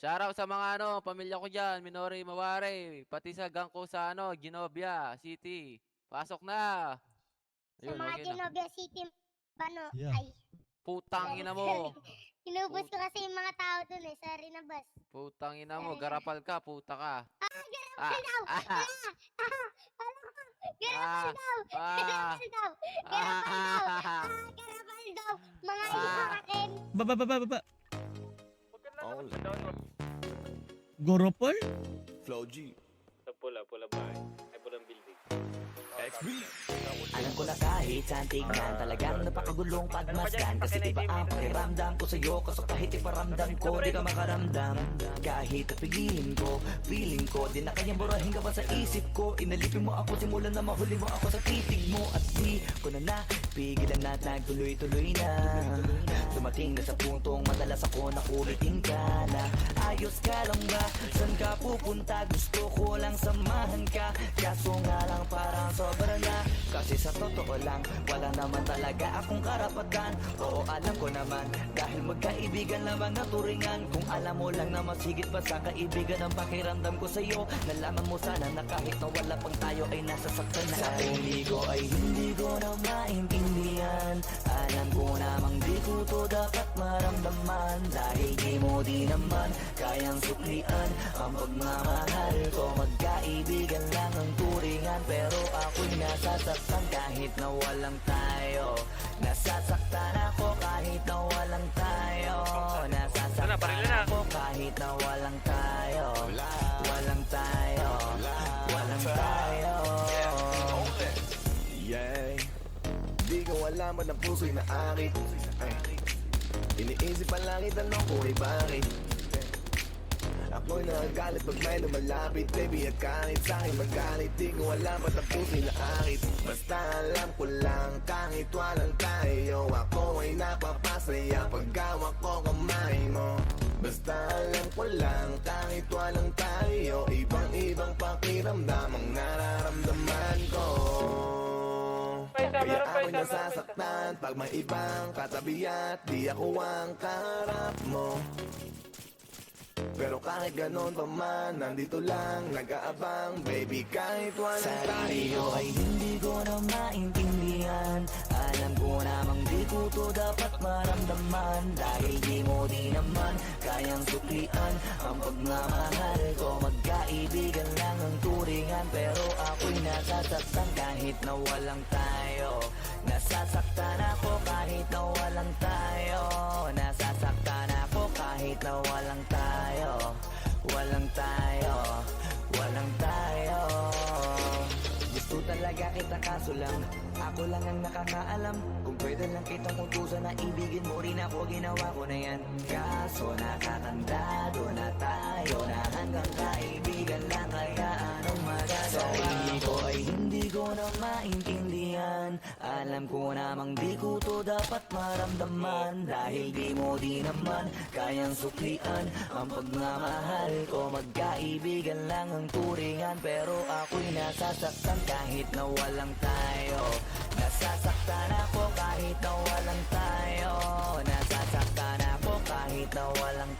Shoutout sa mga pamilya ko diyan, Minori, Maware, pati sa gang ko sa Genovia City. Pasok na. Sa Ayun, mga okay na. Genovia City, Yeah. ay, Putang ina mo. inubos ko kasi yung mga tao dun eh, sorry na boss. Putang ina mo, Sorry na. garapal ka, puta ka. Garapal Ah, daw! ah, Garapal daw! ah, Garapal daw! ah, Garapal daw! ah, Garapal daw! Mga Ah. akin! Baba. Only. Goropol? Flow G. Sa pula bahay. Ay, pulang building. XB. Alam ko na kahit saan tignan Talagang napakagulong pagmasdan Kasi diba ang pakiramdam ko sa'yo Kaso kahit iparamdam ko Di ka makaramdam Kahit napigilin ko Feeling ko Di na kayang burahin ka pa sa isip ko Inalipin mo ako Simulan na mahuli mo ako sa titig mo At di ko na napigilan na nagtuloy-tuloy na Dumating na sa puntong madalas ako nakulitin ka na Ayos ka lang ba? San ka pupunta? Gusto ko lang samahan ka Kaso nga lang parang sobra na Kasi sa totoo lang Wala naman talaga akong karapatan Oo alam ko naman Dahil magkaibigan lamang na turingan Kung alam mo lang na masigit pa sa kaibigan Ang pakiramdam ko sa'yo Nalaman mo sana na kahit na wala pang tayo Ay nasasaktan na Sa hindi ko ay hindi ko na maintindihan Alam ko namang di ko to dapat maramdaman Dahil di mo di naman kayang suklian Ang pagmamahal ko Magkaibigan lang ang turingan Pero ako'y nasasaktan kahit na walang tayo Nasasaktan ako kahit na walang tayo Nasasaktan ako kahit na walang tayo Walang tayo Walang tayo Yeah. Di ko alam ba't ang puso'y naakit. Iniisip pa lang itanong ko ay bakit. Ako'y nagagalit pag may lumalapit. Baby at kahit sa'kin magalit. Di ko alam ba't ang puso'y naakit. Basta alam ko lang kahit walang tayo. Ako ay napapasaya pag hawak ko kamay mo. Basta alam ko lang kahit walang tayo. Ibang-ibang pakiramdam ang nararamdaman ko. Kaya ako'y nasasaktan pag may ibang katabi at di ako ang kaharap mo. Pero kahit ganon pa man, nandito lang, nag-aabang. Baby, kahit walang Sarili tayo ko ay hindi ko na maintindihan Alam ko namang di ko to dapat maramdaman Dahil di mo di naman kayang suklian Ang pagmamahal ko Magkaibigan lang ang turingan Pero ako'y nasasaktan kahit na walang tayo Nasasaktan ako kahit na walang tayo Nasasaktan ako kahit na walang tayo Walang tayo Walang tayo Gusto talaga kita kaso lang Ako lang ang nakakaalam Kung pwede lang kitang utusan na ibigin mo rin ako Ginawa ko na yan Kaso nakatandado na tayo Na hanggang kaibigan lang kaya anong magagawa Sarili ko ay hindi ko na maintindihan Alam ko namang di ko to dapat maramdaman Dahil di mo di naman kayang suklian Ang pagmamahal ko Magkaibigan lang ang turingan Pero ako'y nasasaktan kahit na walang tayo Nasasaktan ako kahit na walang tayo Nasasaktan ako kahit na walang